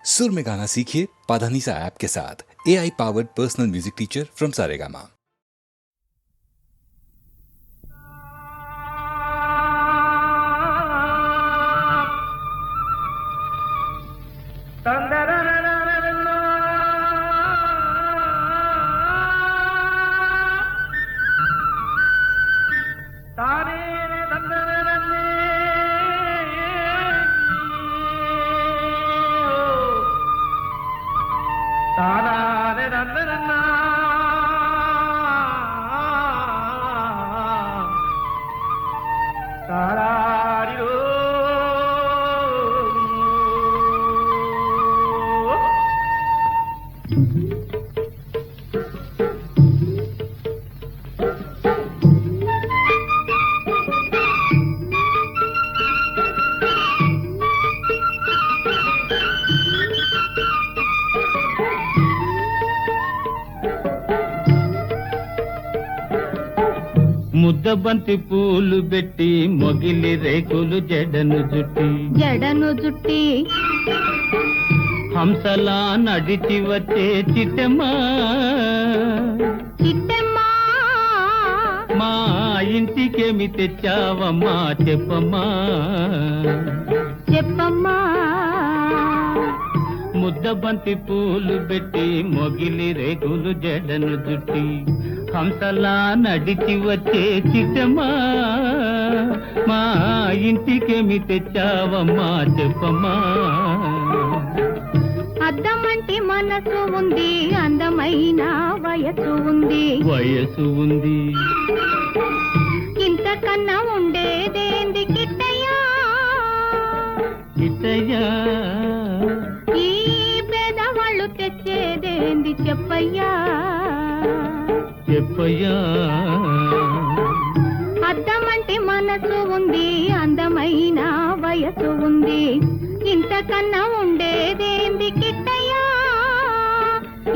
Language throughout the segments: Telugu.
सुर में गाना सीखिए पाधानीसा ऐप के साथ। AI powered personal music teacher from Saregama. ముద్దబంతి పూలు పెట్టి మొగిలి రేకులు జడను జుట్టి హంసలా నడిచి వచ్చే చిట్టమ్మా మా ఇంటికేమి తెచ్చావమ్మా చెప్పమ్మా ముద్దబంతి పూలు పెట్టి మొగిలి రేకులు జడను జుట్టి హంసలా నడిచి వచ్చే చిట్టమ్మా మా ఇంటికేమి తెచ్చావమ్మా చెప్పమ్మా అద్దమంటి మనసు ఉంది, అందమైన వయసు ఉంది ఇంతకన్నా ఉండేదేంది కిట్టయ్యా ఈ పేదవాళ్ళు తెచ్చేదేంది చెప్పయ్యా అద్దమంటి మనసు ఉంది, అందమైన వయసు ఉంది ఇంతకన్నా ఉండేదేంది కిట్టయ్యా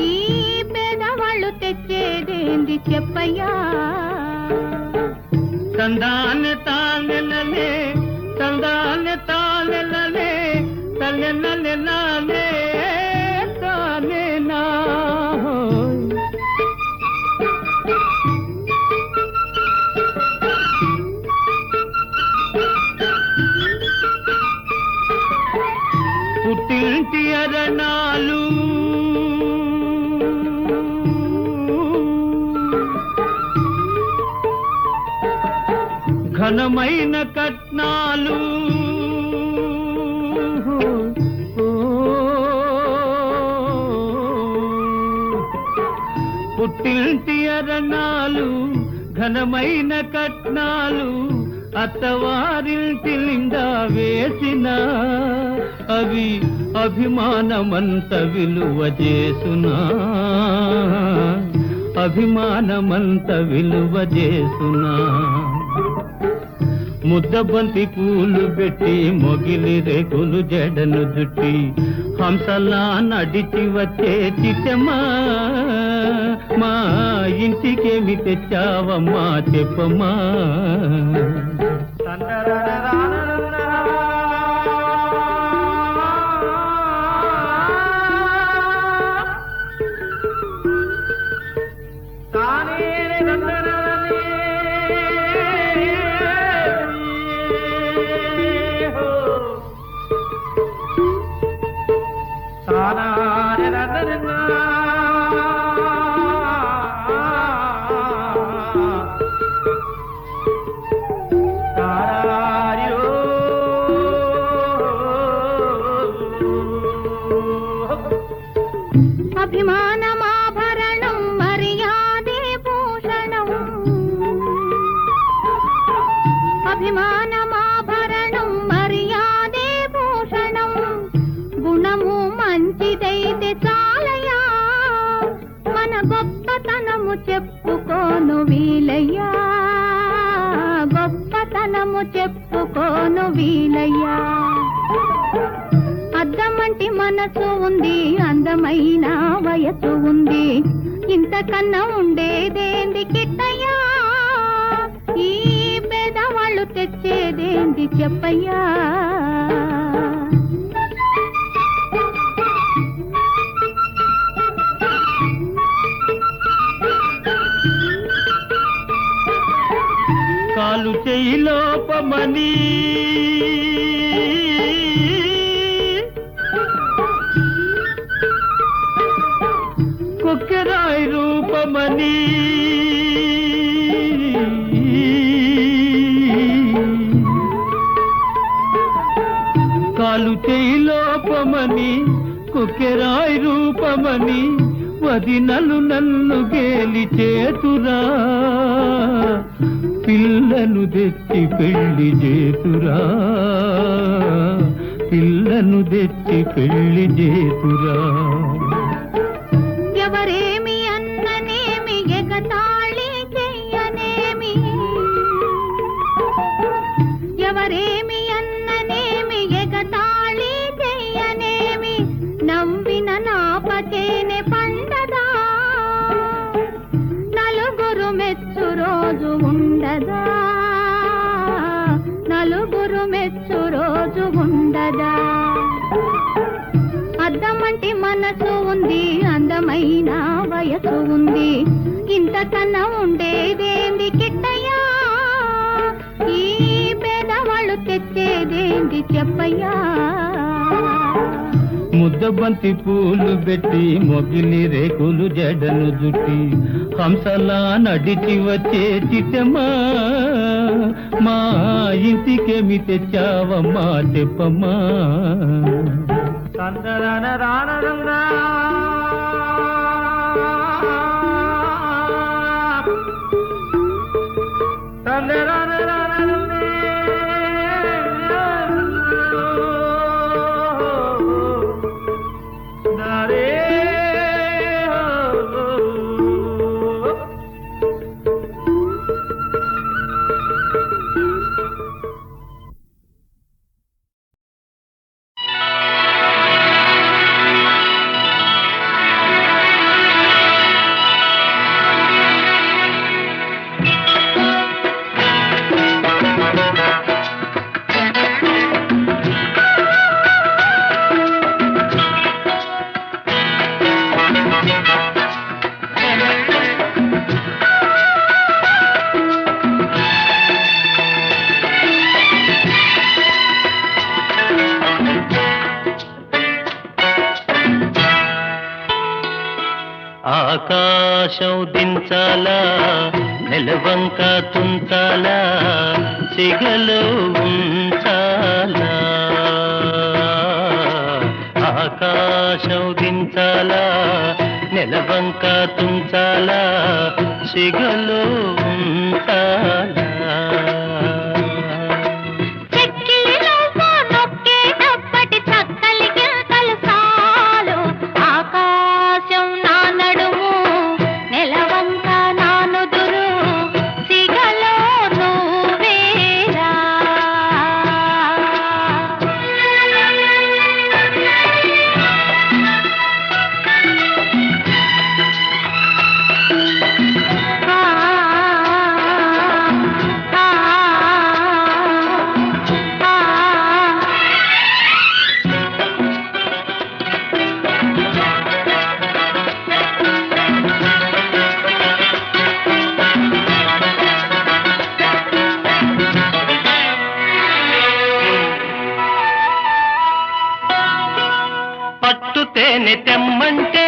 ఈ పేదవాళ్ళు తెచ్చేదేంది చెప్పయ్యా తందాన్ని తానెలలే తందాన్ని తానెలలే తల్లెనలెలలే తానెనా పుట్టింటి అరణాలు ఘనమైన కట్నాలు పుట్టింటి అరణాలు ఘనమైన కట్నాలు అత్తవారింటి నిండా వేసిన అవి అభిమానమంత విలువ చేసునా ముద్దబంతి పూలు పెట్టి మొగిలి రేకులు జడను జుట్టి హంసలా నడిచి వచ్చే చిట్టమ్మా మా ఇంటికేమి తెచ్చావమ్మా చెప్పమ్మా అభిమానమాభరణం మర్యాదే భూషణం అభిమానమాభరణం మర్యాదే భూషణం గుణము మంచిదైతే చాలయ్యా మన గొప్పతనము చెప్పుకోను వీలయ్యా అద్దమంటి మనసు ఉంది, అందమైన వయసు ఉంది ఇంతకన్నా ఉండేదేంది కిట్టయ్యా ఈ పేదవాళ్ళు తెచ్చేదేంది చెప్పయ్యా చెయ్యి లోపమని కొక్కెరాయి రూపమని కాలు చెయ్యి లోపమని కొక్కెరాయి రూపమని వదినలు నన్ను గేలి చేతురా పిల్లను తెచ్చి పెళ్లి చేతురా పిల్లను తెచ్చి పెళ్లి చేతురా ఎవరేమి అన్ననేమి ఎగతాళి చెయ్యనేమి ఎవరేమి అన్ననేమి ఎగతాళి చెయ్యనేమి నవ్విన నాపకేనే పండదా నలుగురు మెచ్చు రోజు ఉండదా నలుగురు మెచ్చు రోజు ఉండదా అద్దమంటి మనసు ఉంది అందమైన వయసు ఉంది ఇంతకన్నా ఉండేదేంది కిట్టయ్యా ఈ పేదవాళ్ళు తెచ్చేదేంది చెప్పయ్యా ముద్దబంతి పూలు పెట్టి మొగిలి రేకులు జడను జుట్టి హంసలా నడిచి వచ్చే చిట్టమ్మా మా ఇంటికేమి తెచ్చావమ్మా చెప్పమ్మా ఆకాశం దించాలా నెలవంక తుంచాలా సిగలో ఉంచాలా ఆకాశం దించాలా నెలవంక తుంచాలా సిగలో ఉంచాలా తేనె తెమ్మంటే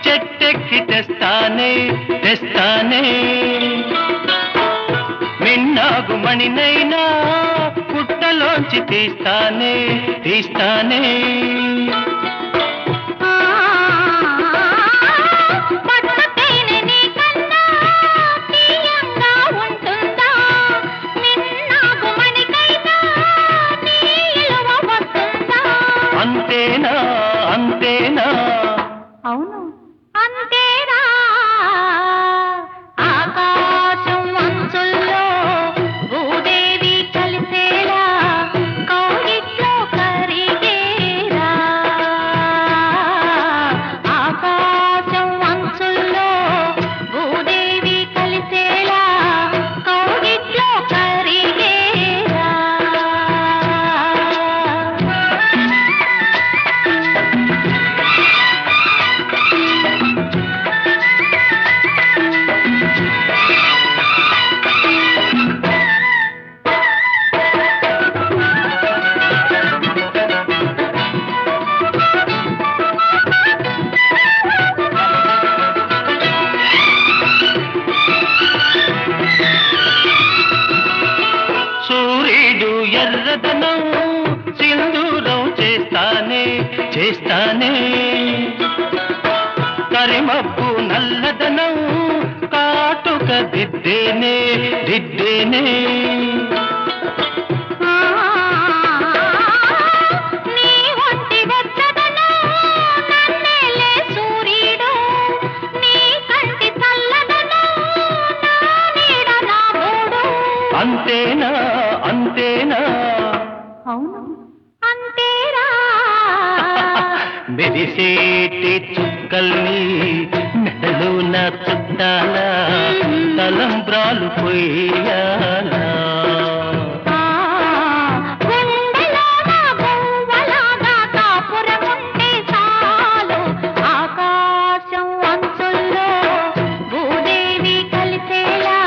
చెట్టెక్కి తెస్తానే మిన్నాగు మణినైనా పుట్టలోంచి తీస్తానే అంతేనా అవును అంతేరా ఆకాశం అంచుల్లో భూదేవి కలిసేలా కౌగిట్లో కరిగేరా ఆకాశం అంచుల్లో భూదేవి కలిసేలా కౌగిట్లో కరిగేరా చేస్తానే కరిమబ్బు నల్లదనం కాటుక దిద్దేనే దిద్దేనే నీ ఒంటి వెచ్చదనం నన్నేలే సూర్యుడు నీ కంటి చల్లదనం నా నీడ నా మూడు అంతేనా అంతేనా అవును అంతేరా మెరిసేటి చుక్కల్ని మెడలో నా చుట్టాల తలంబ్రాలు పోయాలా గుండెలో నా గువ్వలాగా కాపురముంటే చాలు ఆకాశం అంచుల్లో భూదేవి కలిసేలా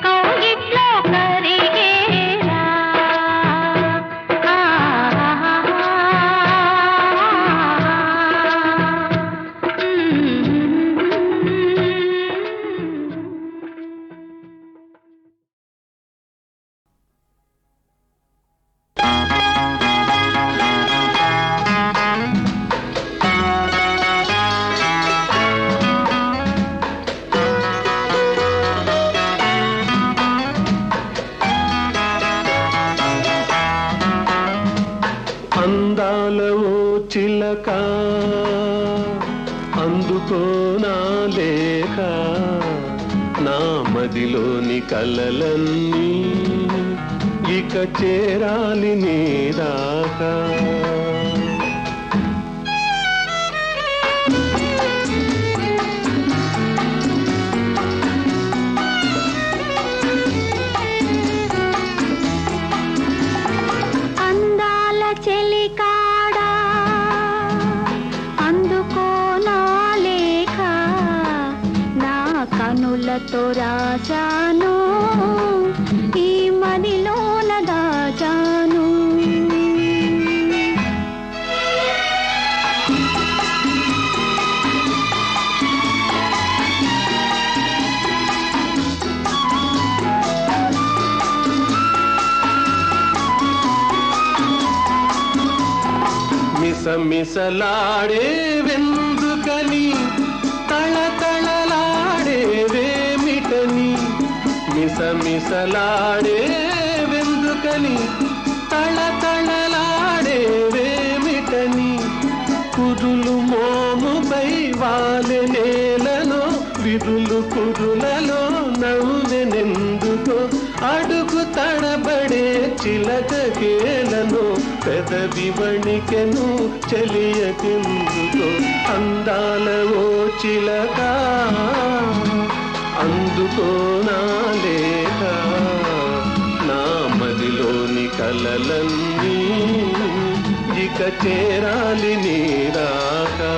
కౌగిట్లో కరిగేలా అందాల ఓ చిలక అందుకోనా లేక నా మదిలోని కలలన్నీ ఇక చేరాలి నీ దాకా అందాల చెలికాడా అందుకోనా లేక నా కనులతో రాశాను ఈ మదిలోన దాచాను మిసమిసలాడే వెందుకని తళతళలాడే వేమిటని మిసమిసలాడే వెందుకని తళతళలాడే వేమిటని కురులు మోముపై వాలె నేలను విరులు కురులలో నవ్వెనెందుకో అడుగు తడబడే చిలకకేలను పెదవి వణికెను చెలియకెందుకో అందాల ఓ చిలక అందుకోనా లేక నా మదిలోని కలలన్నీ ఇక చేరాలి నీ దాకా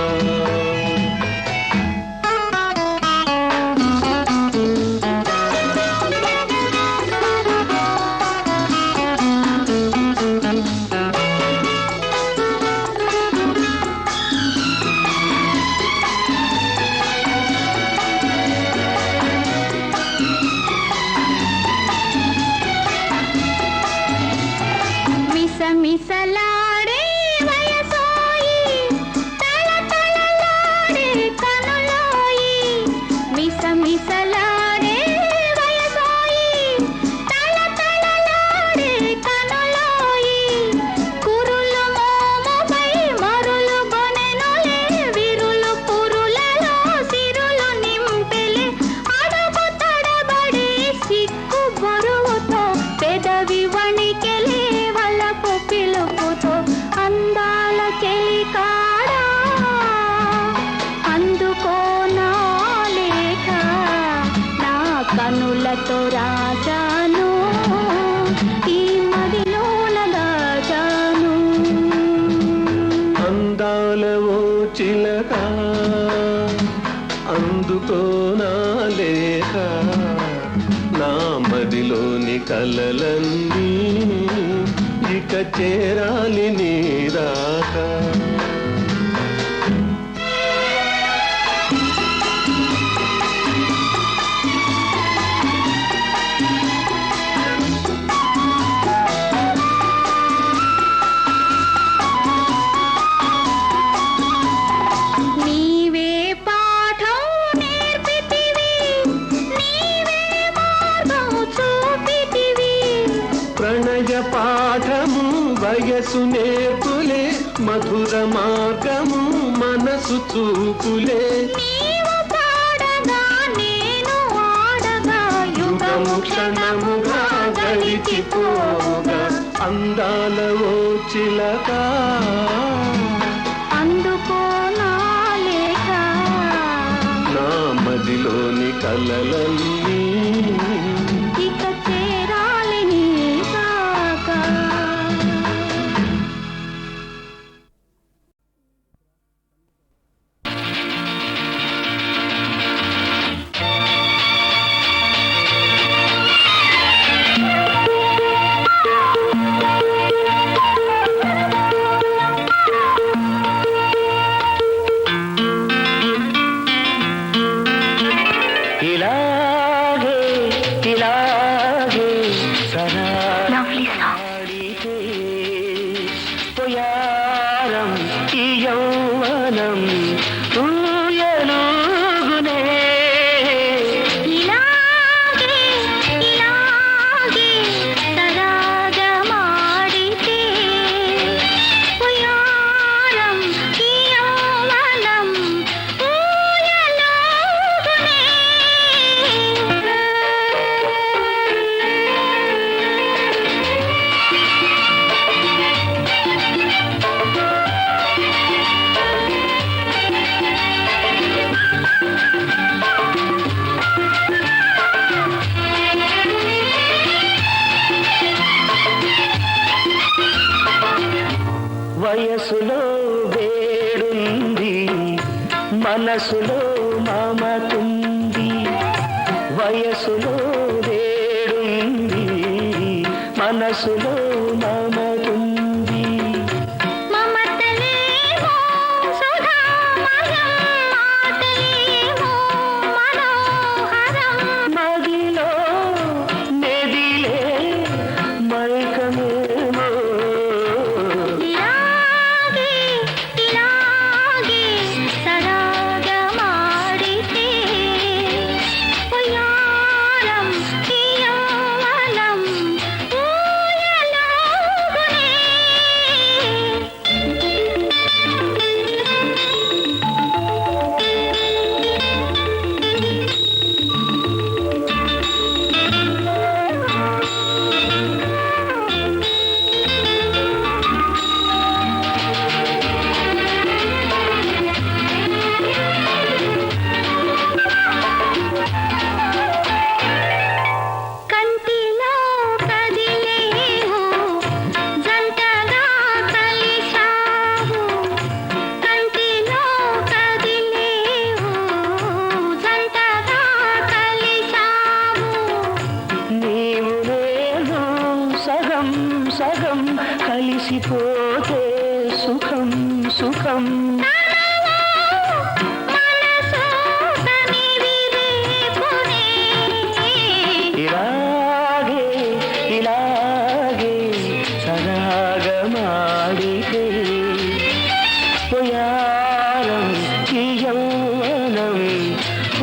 మిసమిసలాడే వయసోయి తళతళలాడే కనులోయి మిసమిసలాడే వయసోయి తళతళలాడే కనులోయి కురులు మోముపై మరులు గొనెనులే విరులు పురులలో సిరులు నింపెలే అడుగు తడబడే సిక్కు బరువుతో పెదవి వణికెలే వలపు పిలుపుతో అందాల చెలికాడా అందుకోనా లేక నా కనులతో రాశాను ఈ మదిలోన దాచాను అందాల ఓ చిలక అందుకోనా లేక నా మదిలోని కలలన్నీ ఇక చేరాలి నీ దాకా వయసు నేర్పులే మధుర మార్గము మనసు చూపులే నీవు పాడగా నేను ఆడగా యుగము క్షణముగా గడిచిపోగా అందాల ఓ చిలక అందుకో నా లేఖ నా మదిలోని కలలన్నీ ఇక చేరాలి నీ దాకా ఇలాగే ఇలాగే సరాడితే పొయారం ఈ యౌవనం ఊయలుగునే ఇలాగే ఇలాగే సరాగమాడితే ఉయారం ఈ యౌవనం ఊయలుగునే వయసులో వేడుంది మనసులో మమతుంది వయసులో వేడుంది మనసులో మమతుంది మమతలేమో సుధామయం మాటలేమో మనోహరం మదిలో మెదిలే మైకమేమో ఇలాగే ఇలాగే సరాగమాడితే ఉయారం ఈ యౌవనం ఊయలుగునే కంటిలో కదిలేవు జంటగా కలిశావు కంటిలో కదిలేవు జంటగా కలిశావు నీవు నేను సగం సగం కలిసిపోతే సుఖం సుఖం మనసు తనివి రేపునే ఇలాగే ఇలాగే సరాగమాడితే పొయారం ఈ యౌవనం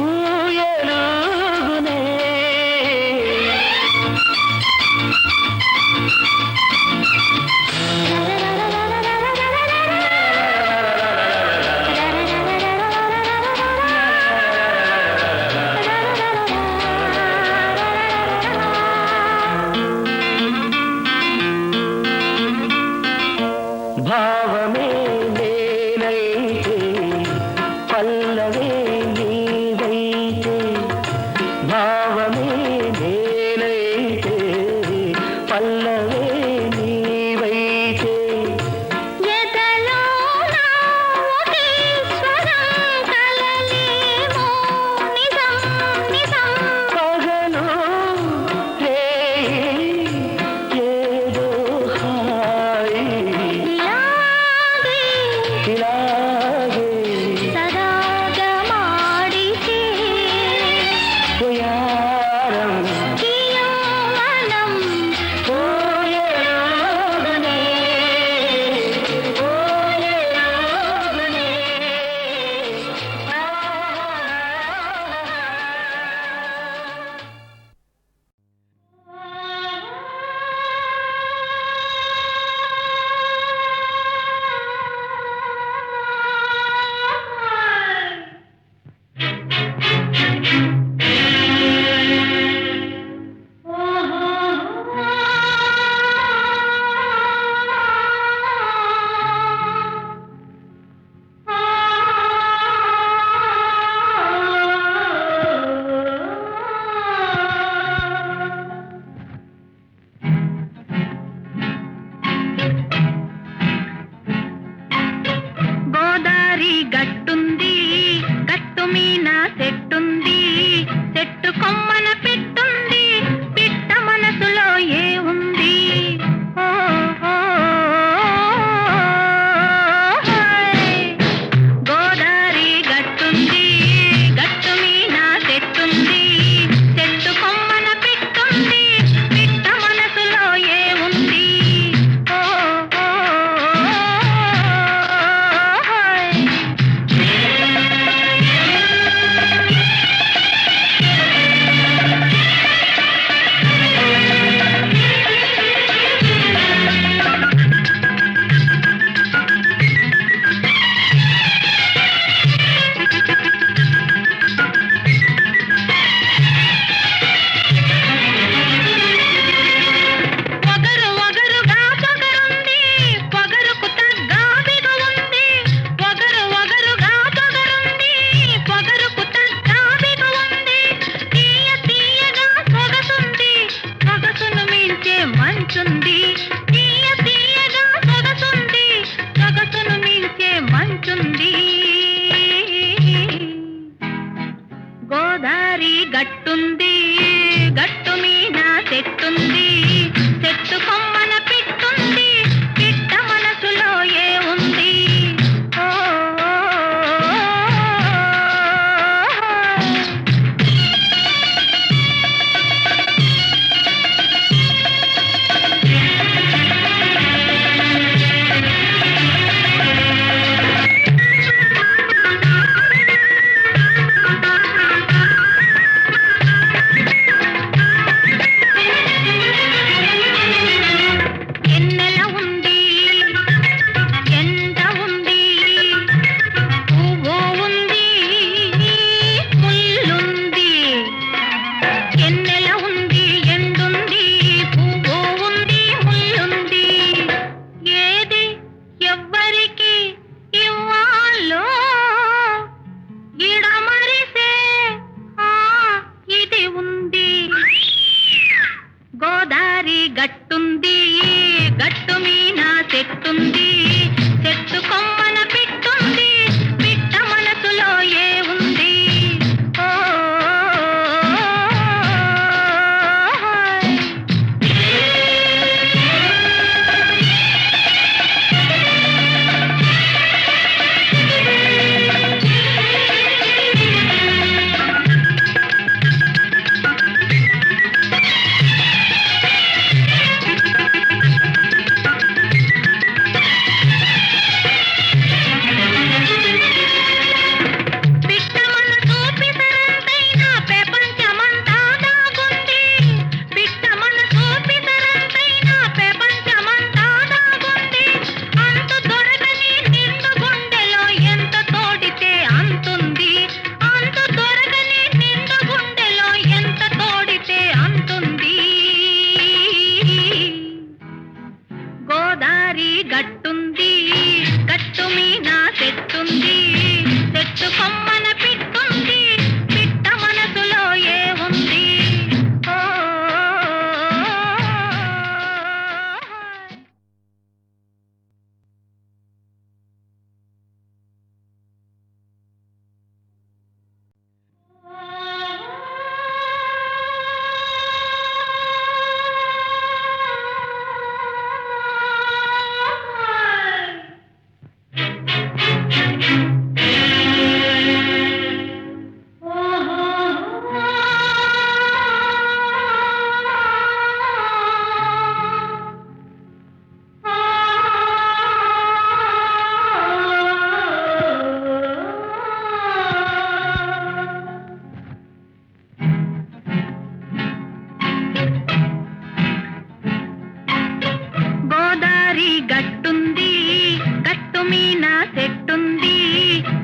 ఊయలుగునే భావమే నేనైతే పల్లవే నీవైతే భావమే నేనైతే పల్లవే నీవైతే ఎదలో నా ఒకే స్వరం కలలేమో నిజం నిజం పగలు రేయి ఏదో హాయి ఇలాగే ఇలాగే సరాగమాడితే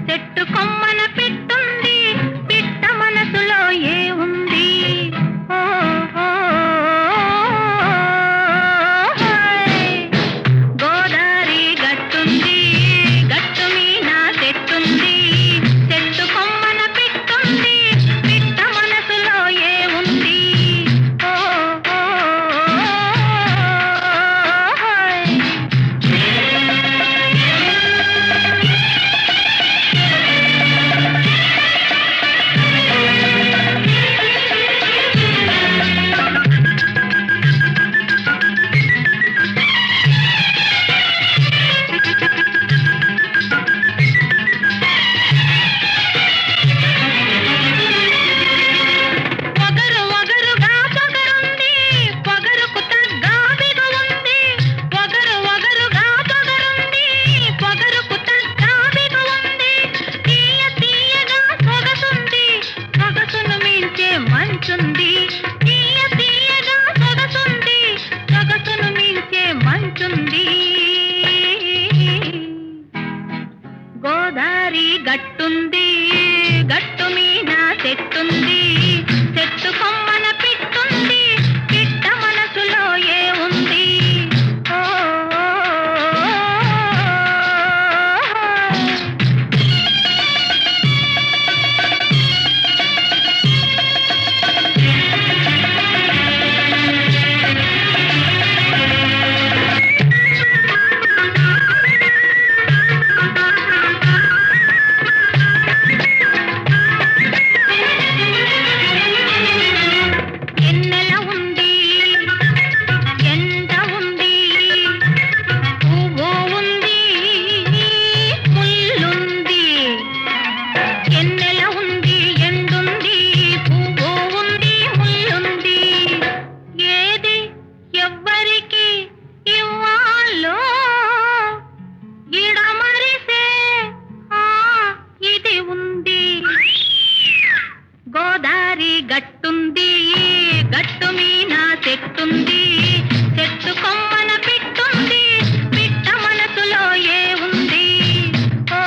చెట్టు కొమ్మన పెట్టుంది పిట్ట మనసులో ఏ ఉంది ఓ ఓ, గోదారి గట్టుంది గట్టు మీన చెట్టుంది చెట్టు కొమ్మన పెట్టుంది పిట్ట మనసులో ఏ ఉంది ఓ ఓ, గోదారి గట్టుంది గట్టు మీన చెట్టుంది చెట్టు కొమ్మన పెట్టుంది పిట్ట మనసులో ఏ ఉంది ఓ ఎన్నెల ఉంది ఎండ ఉంది పువ్వు ఉంది ముల్లుంది ఎన్నెల ఉంది ఎండుంది పువ్వు ఉంది ముల్లుంది ఏది ఎవ్వరికి ఇవ్వాలో ఇడమరిసే ఆ ఇది ఉంది గోదారి గట్టుంది గట్టు మీన చెట్టుంది చెట్టు కొమ్మన పెట్టుంది పిట్ట మనసులో ఏ ఉంది ఓ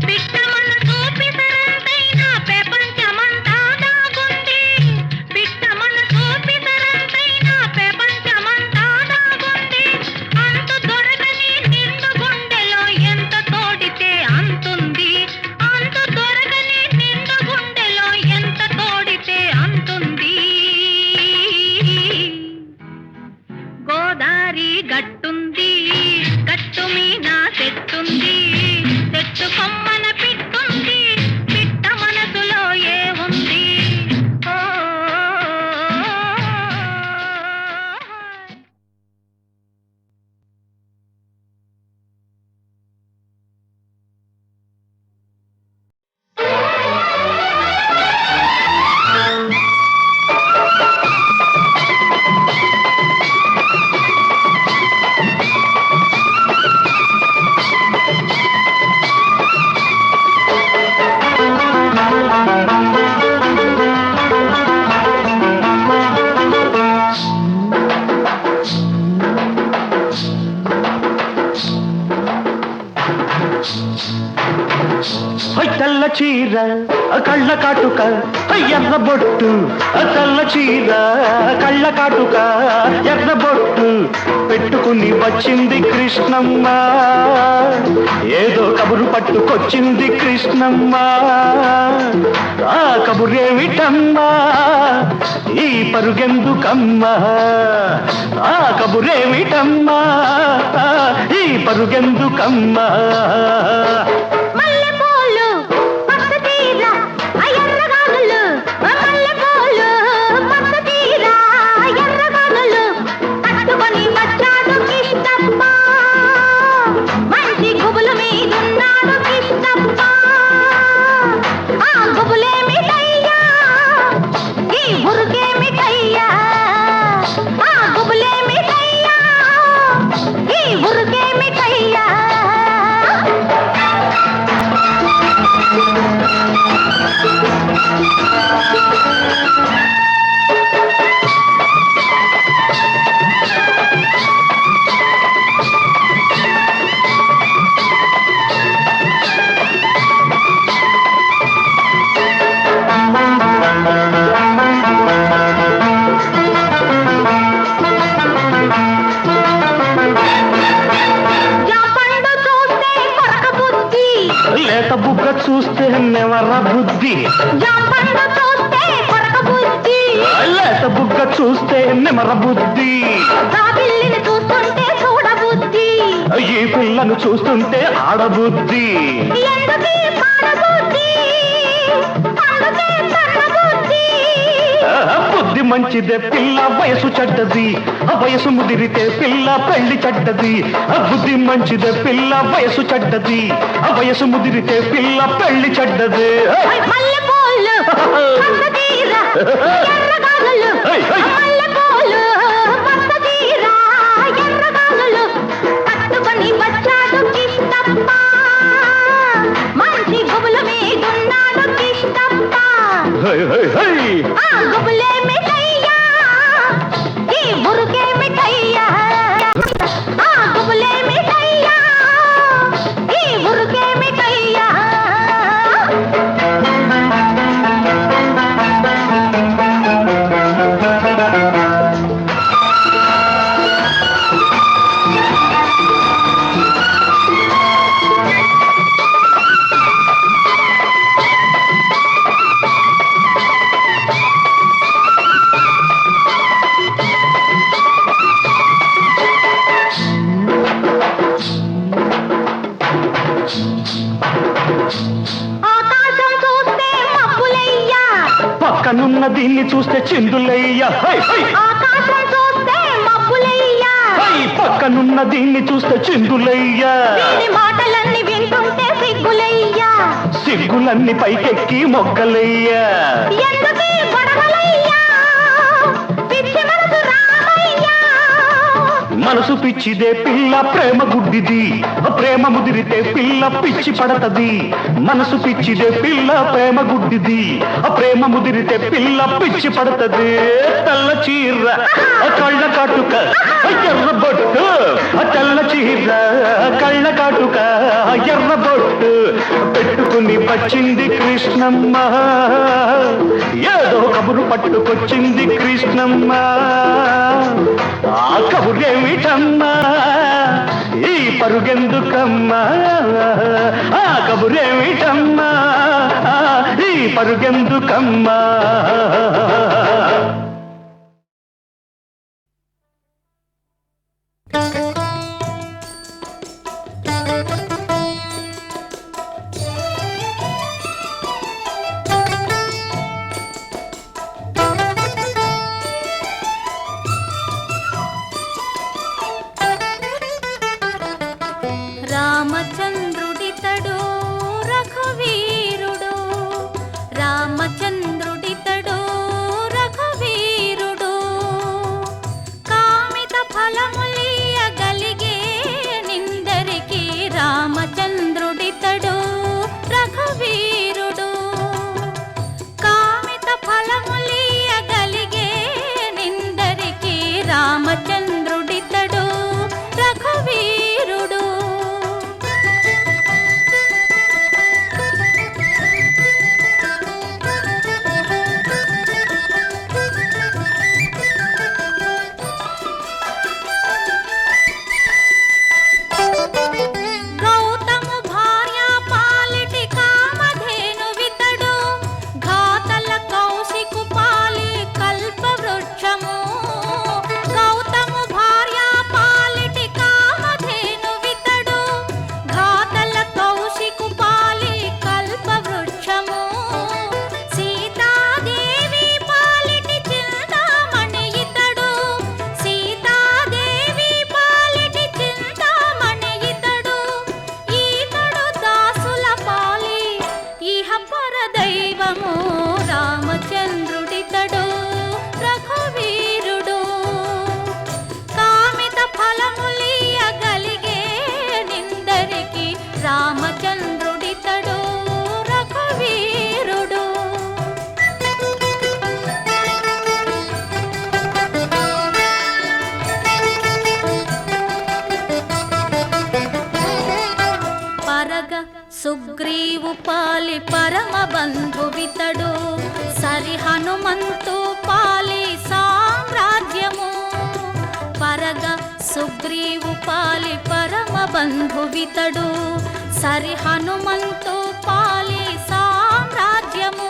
పిట్ట మనసు పితరంతైన ప్రపంచమంతా దాగుంది పిట్ట మనసు పితరంతైన ప్రపంచమంతా దాగుంది అంతు దొరకని నిండు గుండెలో ఎంత తోడితే అంతుంది అంతు దొరకని నిండు గుండెలో ఎంత తోడితే అంతుంది గోదారి గట్టుంది గట్టు మీన చెట్టుంది చెట్టు కొమ్మన పెట్టుంది పిట్ట మనసులో ఏ ఉంది ఓ తెల్ల చీర కళ్ళ కాటుక ఎర్ర బొట్టు తెల్ల చీర కళ్ళ కాటుక ఎర్ర బొట్టు పెట్టుకుని వచ్చింది కృష్ణమ్మ ఏదో కబురు పట్టుకొచ్చింది కృష్ణమ్మ ఆ కబురేమిటమ్మా ఈ పరుగెందుకమ్మా ఆ కబురేమిటమ్మా ఈ పరుగెందుకమ్మా గుబులేమి బుద్ధి, జాంపండు చూస్తే కొరక బుద్ధి, లేత బుగ్గ చూస్తే నెమర బుద్ధి, పిల్లిని చూస్తుంటే చూడ బుద్ధి, ఈ పిల్లను చూస్తుంటే ఆడబుద్ధి. ఎందుకీ పాడ బుద్ధి, అందుకే కన్న బుద్ధి. బుద్ధి మంచిదే పిల్ల వయసు చెడ్డది, వయసు ముదిరితే పిల్ల పెళ్లి చెడ్డది. బుద్ధి మంచిదే పిల్ల వయసు చెడ్డది, వయసు ముదిరితే పిల్ల పెళ్లి చెడ్డది. మల్లెపూలు మస్తీర ఎర్రగాలులు, మల్లెపూలు మస్తీర ఎర్రగాలులు, పట్టుకొని వచ్చాడు కిష్టప్ప, మంచి గుబులు మీదున్నాడు కిష్టప్ప. ఆ గుబులే మిఠయ్యా, ఈ మురుకే మిఠయ్యా, ఆ గుబులే మిఠయ్యా, ఈ మురుకే మిఠయ్యా. ఆకాశం చూస్తే మబ్బులయ్యా, పక్కనున్న దీన్ని చూస్తే చిందులయ్యా. ఆకాశం చూస్తే మబ్బులయ్యా, పక్కనున్న దీన్ని చూస్తే చిందులయ్యా. వీడి మాటలన్నీ వింటుంటే సిగ్గులయ్యా, సిగ్గులన్నీ పైకెక్కి మొగ్గలయ్యా. ఎందుకీ గొడవలయ్యా, పిచ్చి మనసు రామయ్యా. మనసు పిచ్చిదే పిల్ల ప్రేమ గుడ్డిది, ప్రేమ ముదిరితే పిల్ల పిచ్చి పడతది. మనసు పిచ్చిదే పిల్ల ప్రేమ గుడ్డిది, ప్రేమ ముదిరితే పిల్ల పిచ్చి పడతది. తెల్ల చీర కళ్ళ కాటుక ఎర్ర బొట్టు, తెల్ల చీర కళ్ళ కాటుక ఎర్ర బొట్టు పెట్టుకుని వచ్చింది కృష్ణమ్మ, ఏదో కబురు పట్టుకొచ్చింది కృష్ణమ్మ. ఆ కబురేమిటమ్మా, ఈ పరుగెందుకమ్మా, ఆ కబురేమిటమ్మా, ఈ పరుగెందుకమ్మా. రామచంద్రుడితడు రఘువీరుడు, రామచంద్రుడితడు రఘువీరుడు, కామిత ఫలములియగలిగే నిందరికి రామచంద్రుడితడు రఘువీరుడు, కామిత ఫలములియగలిగే నిందరికి రామచంద్రుడితడు రఘువీరుడు. గౌతము భార్య పాలిటి కామధేనువితడు, ఘాతల కౌశికు పాలి కల్పవృక్షము. గౌతము భార్య పాలిటి కామధేనువితడు, ఘాతల కౌశికు పాలి కల్పవృక్షము. సీతాదేవి పాలిటి చింతామణి ఇతడు, సీతాదేవి పాలిటి చింతామణి ఇతడు, ఈతడు దాసుల పాలి ఇహ పరదైవము రామచంద్రుడితడు రఘువీరుడు, కామిత ఫలములియగలిగే నిందరికి రామచంద్రుడితడు రఘువీరుడు. పరగ సుగ్రీవు పాలి పరమ బంధువితడు, సరి హనుమంతు పాలి సామ్రాజ్యము. పరగ సుగ్రీవు పాలి పరమ బంధువితడు, సరి హనుమంతు పాలి సామ్రాజ్యము.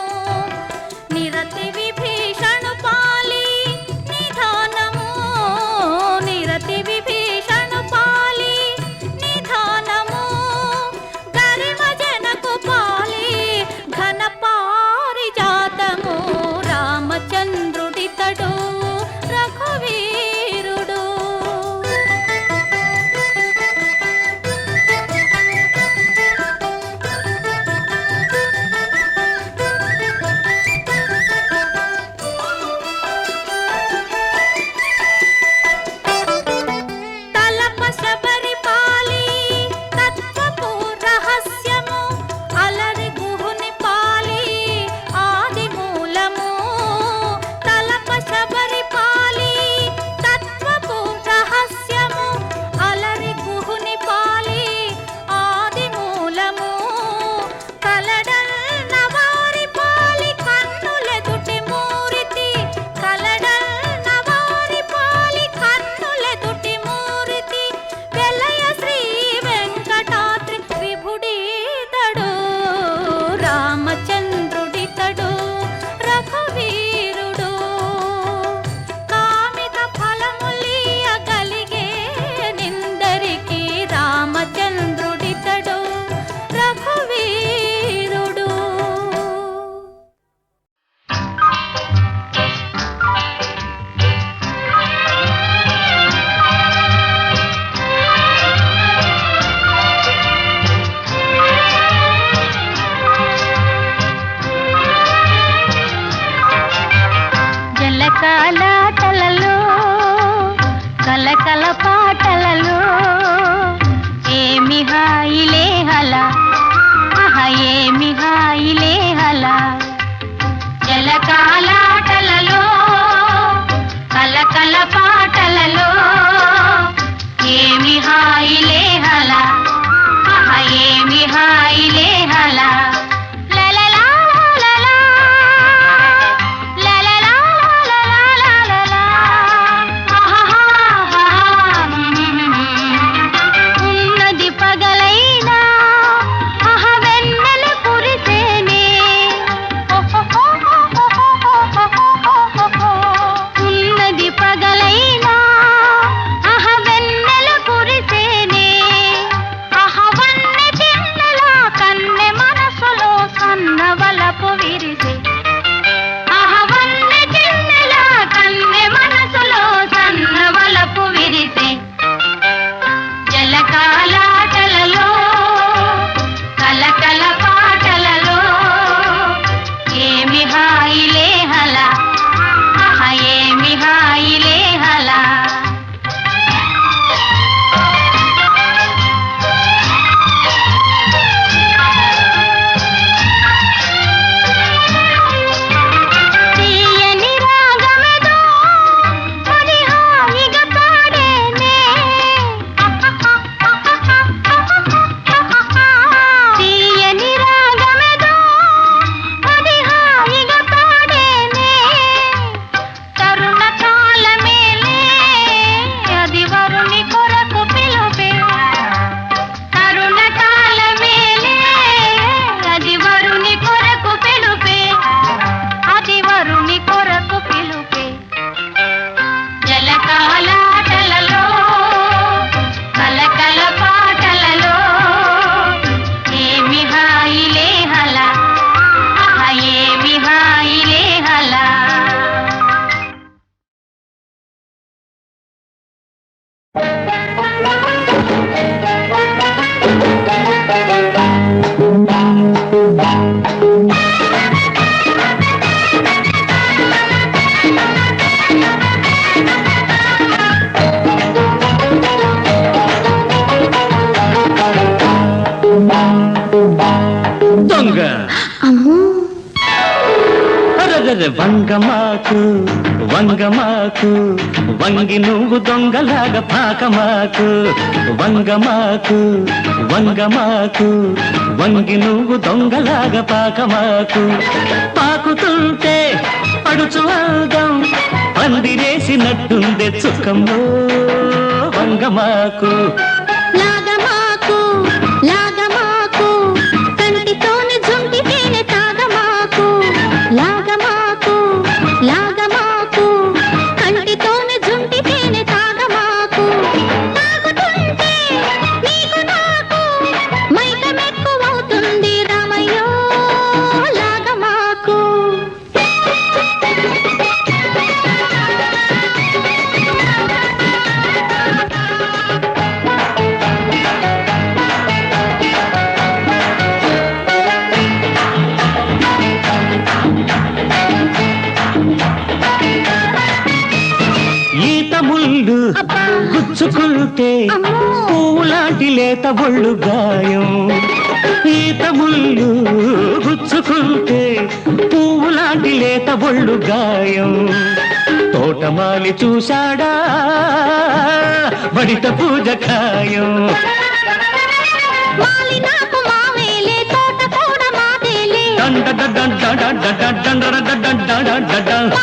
జలకాలాటలలో కలకల పాటలలో ఏమి హాయిలే హలా ఆహా ఏమి హాయిలే హలా జలకాలాటలలో కలకల పాటలలో ఏమి హాయిలే హలా ఆహా ఏమి హాయిలే హలా వంగమాకు వంగమాకు వంగి నువ్వు దొంగలాగా పాకమాకు వంగమాకు వంగమాకు వంగి నువ్వు దొంగలాగా పాకమాకు పాకుతుంటే పడుచు అందం పందిరేసినట్టుందే చుక్కమ్మో వంగమాకు లాగమాకు లాగమాకు కంటితోని జుంటితేనే తాగమాకు లాగమాకు లాగమాకు కంటితోని జుంటితేనే తాగమాకు తాగుతుంటే నీకు నాకు మైకమెక్కువవుతుంది రామయ్యో లాగమాకు ముళ్ళు గుచ్చుకుంటే పూలాంటి లేత ఒళ్ళు గాయం ఈత ముళ్ళు గుచ్చుకుంటే పూలాంటి లేత ఒళ్ళు గాయం తోటమాలి చూశాడా బడిత పూజ ఖాయం దండ దండ దండ దండ దండ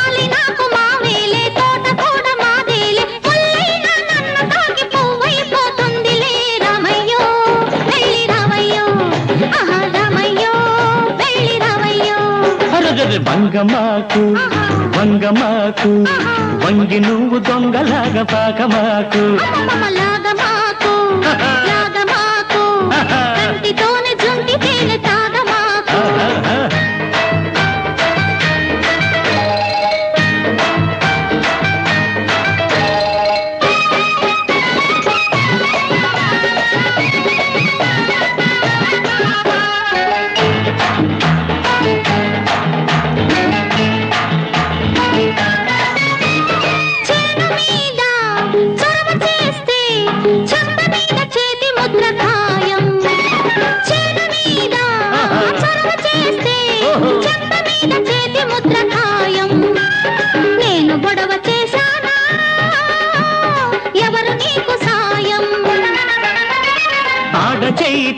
వంగమాకు వంగమాకు వంగి నువ్వు దొంగలాగా పాకమాకు లాగమాకు లాగమాకు కంటితోనే జుంటితేనే తాగమాకు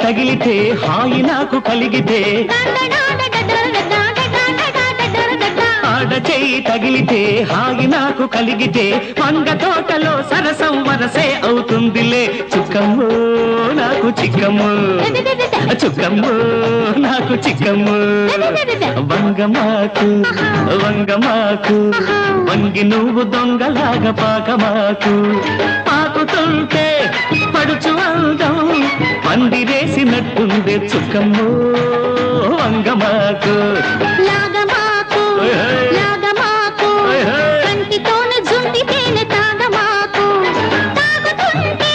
తగిలితే హాయి నాకు కలిగితే ఆడ చెయ్యి తగిలితే హాయి నాకు కలిగితే వంగ తోటలో సరసం వరసే అవుతుందిలే చుక్కమ్మో నాకు చిక్కమ్మో చుక్కమ్మో నాకు చిక్కమ్మో వంగమాకు వంగమాకు వంగి నువ్వు దొంగలాగా పాకమాకు పాకుతుంటే పడుచు అందం పందిరేసినట్టుందే చుక్కమ్మో వంగమాకు లాగమాకు లాగమాకు కంటితోనే జుంటితేనే తాగమాకు తాగుతుంటే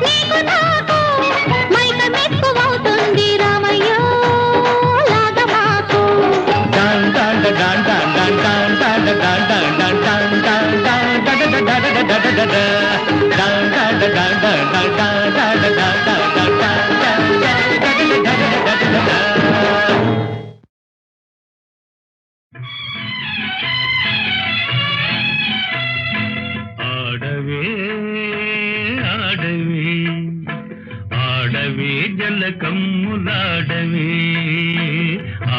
నీకు నాకు మైక మెక్కువవుతుంది రామయ్య లాగమాకు డాన్ డాన్ డాన్ డాన్ డాన్ డాన్ డాన్ డాన్ డాన్ డాన్ డాన్ డాన్ డాన్ డాన్ డాన్ డాన్ డాన్ ఆడవే ఆడవే ఆడవే జలకమ్ములాడవే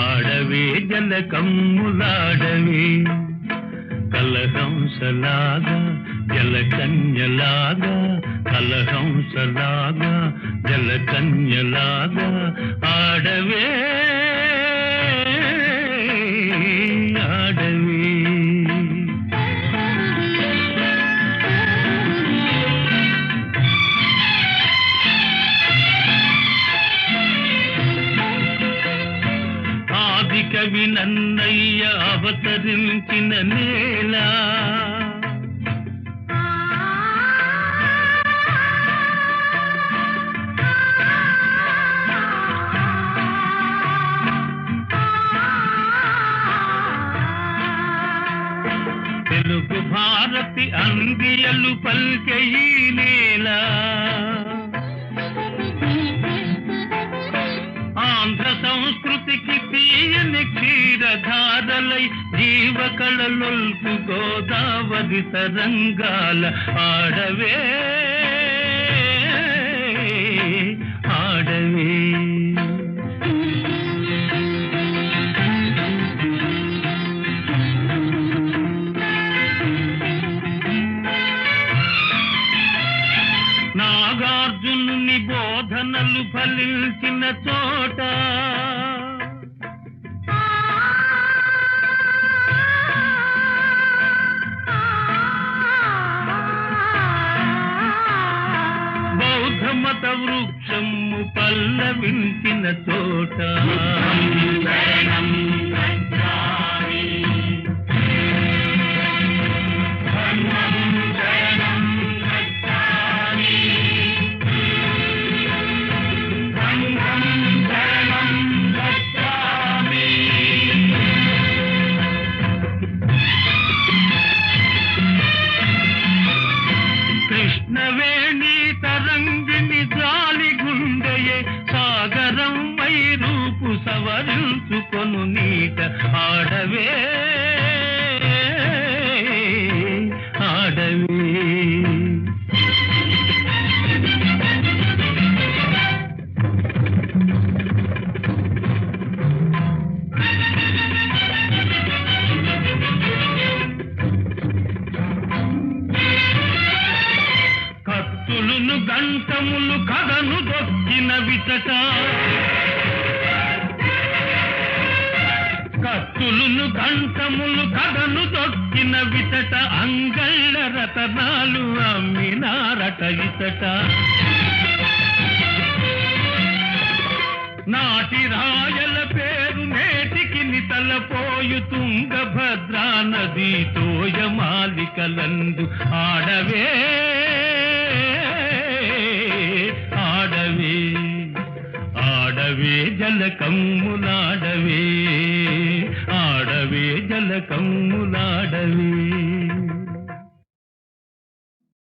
ఆడవే జలకమ్ములాడవే కలహంసలాగా జలకన్యలాగా కలహంసలాగా జలకన్యలాగా ఆడవే ఆడవే ఆది కవి నన్నయ్య అవతరించిన నేల తెలుగు భారతి అందియలు పల్కె ఈ నేల ఆంధ్ర సంస్కృతికి తీయని క్షీరధారలై జీవకళలొల్పు గోదావరి తరంగాల ఆడవే ఆడవే నాగార్జునుని బోధనలు ఫలించిన చోట బౌద్ధ మత వృక్షము పల్లవించిన చోట కృష్ణవేణి తరంగిణి జాలి గుండెయే సాగరం వై రూపు సవరించుకొను నీట ఆడవే ఆడవే కత్తులును గంటములు కథను దొక్కిన విచట కత్తులును గంటములు కథను దొక్కిన విచట అంగళ్ళ రతనాలు అమ్మినారట ఇతట నాటి రాయల పేరు నేటికి నితలపోయు తుంగభద్రా నది తోయమాలికలందు ఆడవే ఆడవే ఆడవే జలకమ్ములాడవే ఆడవే జలకమ్ములాడవే